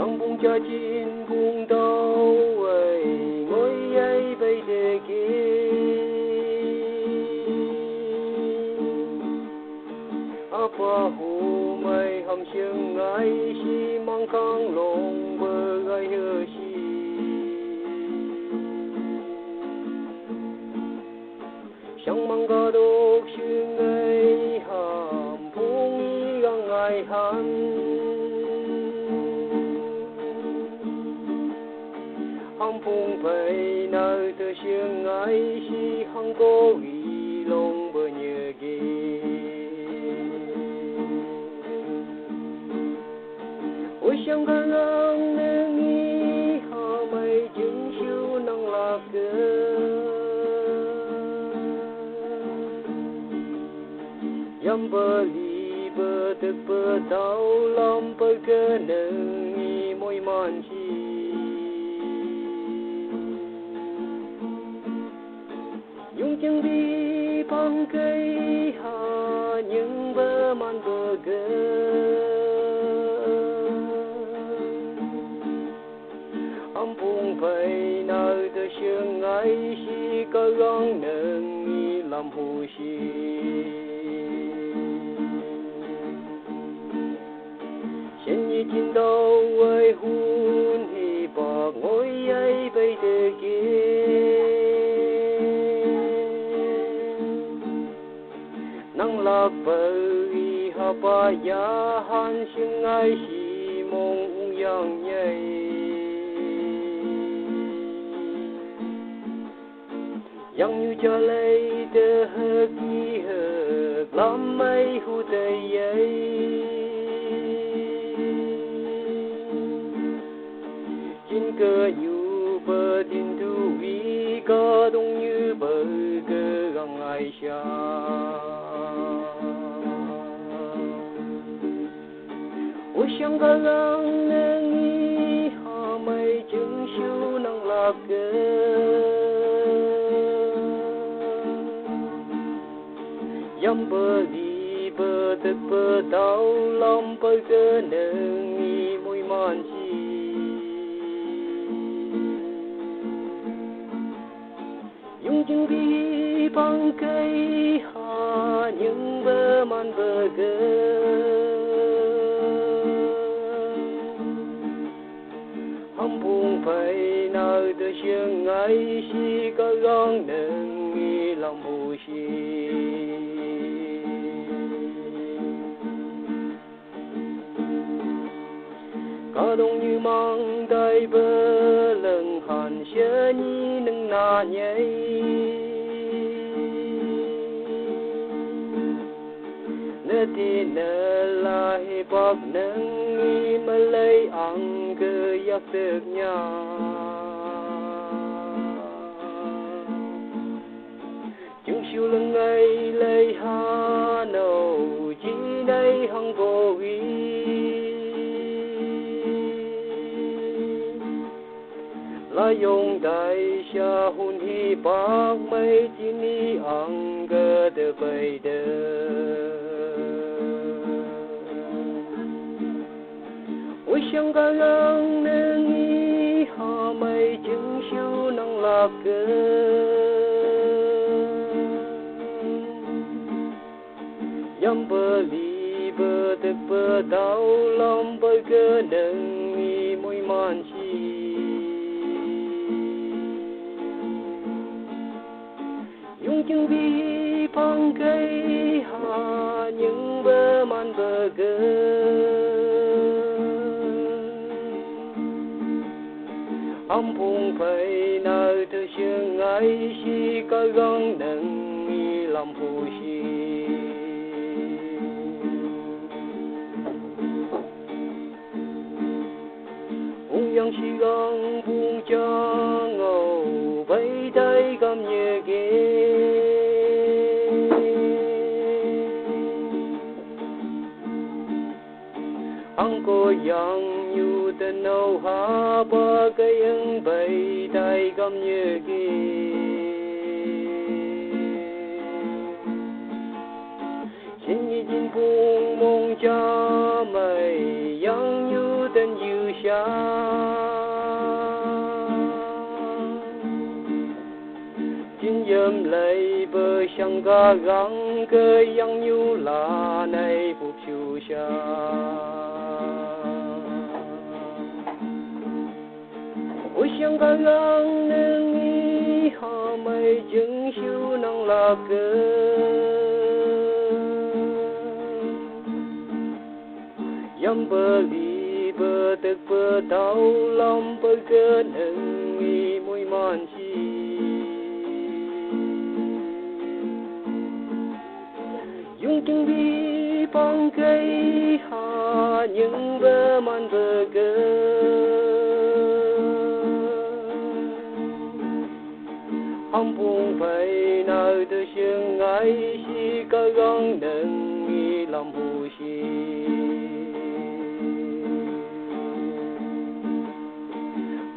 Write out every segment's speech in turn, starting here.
Hằng buông cha chín buông đau ấy ngồi ấy bây giờ kia apa hu mai hầm sương ai si mang khang lòng bờ gai hơ si sang mang ga đốc sương ai hàm phung y gang ai han hằng phung phải nơi từ sương ai si hằng có ghi lòng bờ nhớ ghê ôi sang ga lang nương y hà mây chứng siêu năng lạc cơ yam bờ li bờ thực bờ tàu lam bờ cơ nương y môi man chi nhung chân đi bằng cây hà những bờ man bờ cơ buông phải nơi từ sương ấy si có gắng nâng y làm hồ si xin như chín đâu ơi hun thì bỏ ngồi ấy bây giờ kia năng lạc bởi hà ba ya han sương ấy si mong yang nhảy yang như cho lấy tơ hơ kỳ hơ làm mấy hu tây ấy chín cơ như bờ tin thu vi có đông như bờ cơ găng ai xa ôi sang ga găng nâng y hà mây chứng siêu năng lạc cơ yam bờ đi bờ thực bờ tàu lòng bờ cơ nương y môi man chi nhung chân đi bằng cây hà những bờ man bờ cơ hâm buông phải nơi từ sương ấy si có gắng nương y lòng hồ si có đông như mang tay bơ lần hàn xế nhi nâng na nhảy nơ thì nơ là hi bọc nâng y mà lấy ăn cơ giấc được nhà chúng siêu lưng ấy lấy hà nâu chỉ đây hăng vô vi la yong đại xa hun hi bạc mây chỉ ni ăn cơ de bay de ôi sang ga lang nương y hà mây chứng siêu năng lạc cơ yam bờ li bờ thực bờ tàu lòng bờ cơ nương y môi man chi nhung chân đi bằng cây hà những bờ man bờ cơ hâm buông phải nơi từ sương ấy si có gắng nâng y làm hồ si yang si gắng buông cho ngầu vẫy tay cầm nhẹ ghê anh có yang như tên nâu hà ba cái anh vẫy tay cầm nhẹ ghê xin như chín buông mong cha mày yang như tên dư xa chẳng gà gắng cơ yang nhu là này phục chủ xa ôi chẳng gà gắng nâng ý hà mây chứng siêu năng là cơ yam bơ li bơ tức bơ đau lòng bơ cơ nâng ý môi man chi dùng chân đi phong cây hà những bơ man bơ cơ ông buông phải nơi từ sương ngày si cơ gắng nâng ý làm bù si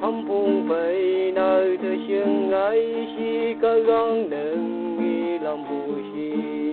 ông buông phải nơi từ sương ngày si cơ gắng nâng ý làm bù si